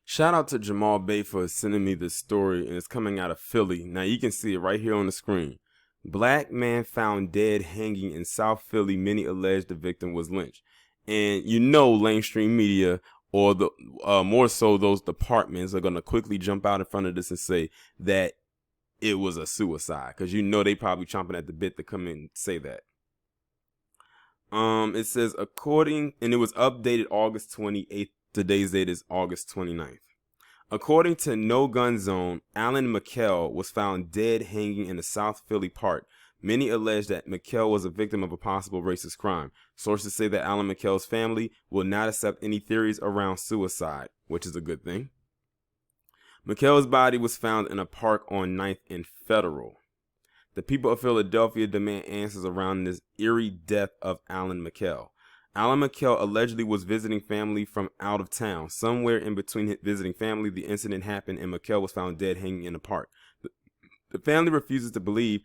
Shout out to Jamal Bay for sending me this story, and it's coming out of Philly. Now you can see it right here on the screen. Black man found dead hanging in South Philly. Many allege the victim was lynched. And you know, mainstream media, or the more so those departments, are gonna quickly jump out in front of this and say that it was a suicide, because you know they probably chomping at the bit to come in and say that. It says and it was updated August 28th. Today's date is August 29th. According to No Gun Zone, Alan Mikell was found dead hanging in a South Philly park. Many allege that Mikell was a victim of a possible racist crime. Sources say that Alan Mikell's family will not accept any theories around suicide, which is a good thing. Mikell's body was found in a park on 9th and Federal. The people of Philadelphia demand answers around this eerie death of Alan Mikell. Alan Mikell allegedly was visiting family from out of town. Somewhere in between visiting family, the incident happened and Mikell was found dead hanging in a park. The family refuses to believe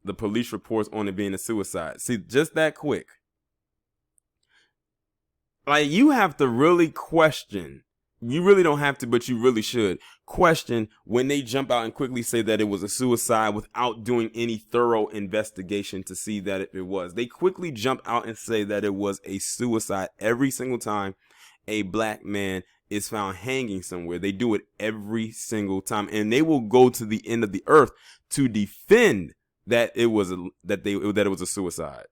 the police reports on it being a suicide. See, just that quick. Like, you have to really question. You really don't have to, but you really should question when they jump out and quickly say that it was a suicide without doing any thorough investigation to see that it was. They quickly jump out and say that it was a suicide every single time a black man is found hanging somewhere. They do it every single time, and they will go to the end of the earth to defend that it was a suicide.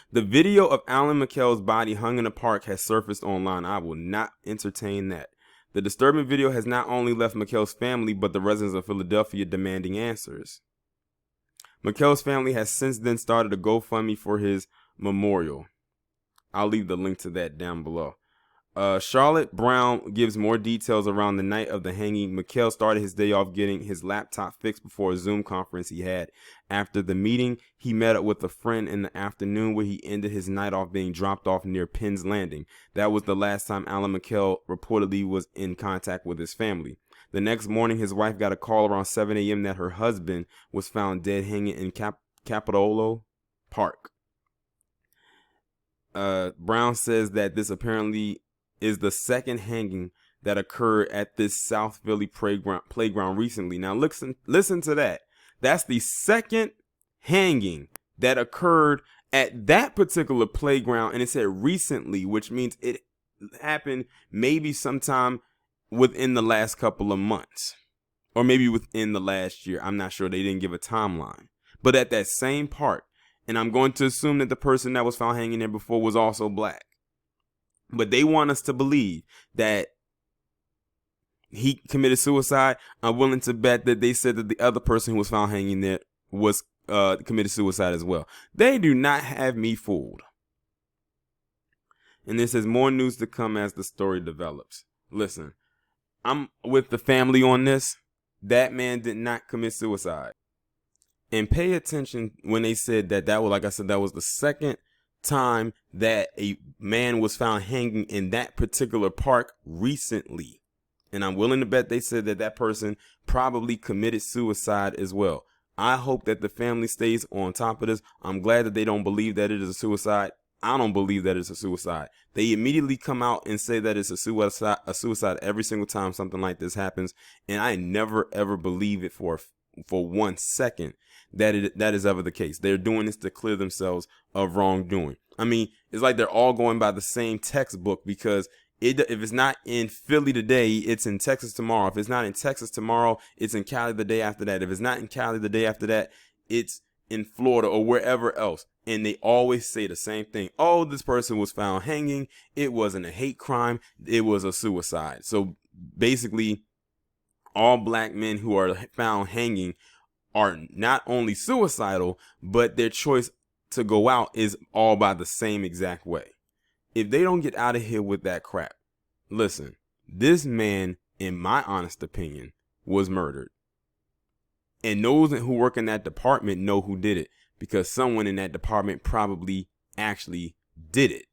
The video of Alan Mikell's body hung in a park has surfaced online. I will not entertain that. The disturbing video has not only left Mikell's family, but the residents of Philadelphia demanding answers. Mikell's family has since then started a GoFundMe for his memorial. I'll leave the link to that down below. Charlotte Brown gives more details around the night of the hanging. Mikell started his day off getting his laptop fixed before a Zoom conference he had. After the meeting, he met up with a friend in the afternoon, where he ended his night off being dropped off near Penn's Landing. That was the last time Alan Mikell reportedly was in contact with his family. The next morning, his wife got a call around 7 a.m. that her husband was found dead hanging in Capitolo Park. Brown says that this apparently is the second hanging that occurred at this South Philly playground recently. Now listen to that. That's the second hanging that occurred at that particular playground, and it said recently, which means it happened maybe sometime within the last couple of months, or maybe within the last year. I'm not sure. They didn't give a timeline. But at that same park, and I'm going to assume that the person that was found hanging there before was also black. But they want us to believe that he committed suicide. I'm willing to bet that they said that the other person who was found hanging there was committed suicide as well. They do not have me fooled. And this says more news to come as the story develops. Listen, I'm with the family on this. That man did not commit suicide. And pay attention when they said that was, like I said, that was the second time that a man was found hanging in that particular park recently. And I'm willing to bet they said that person probably committed suicide as well. I hope that the family stays on top of this. I'm glad that they don't believe that it is a suicide. I don't believe that it's a suicide. They immediately come out and say that it's a suicide every single time something like this happens. And I never ever believe it for 1 second that is ever the case. They're doing this to clear themselves of wrongdoing. I mean, it's like they're all going by the same textbook, because if it's not in Philly today, it's in Texas tomorrow. If it's not in Texas tomorrow, it's in Cali the day after that. If it's not in Cali the day after that, it's in Florida or wherever else. And they always say the same thing. Oh, this person was found hanging. It wasn't a hate crime. It was a suicide. So basically, all black men who are found hanging are not only suicidal, but their choice to go out is all by the same exact way. If they don't get out of here with that crap, listen, this man, in my honest opinion, was murdered. And those who work in that department know who did it, because someone in that department probably actually did it.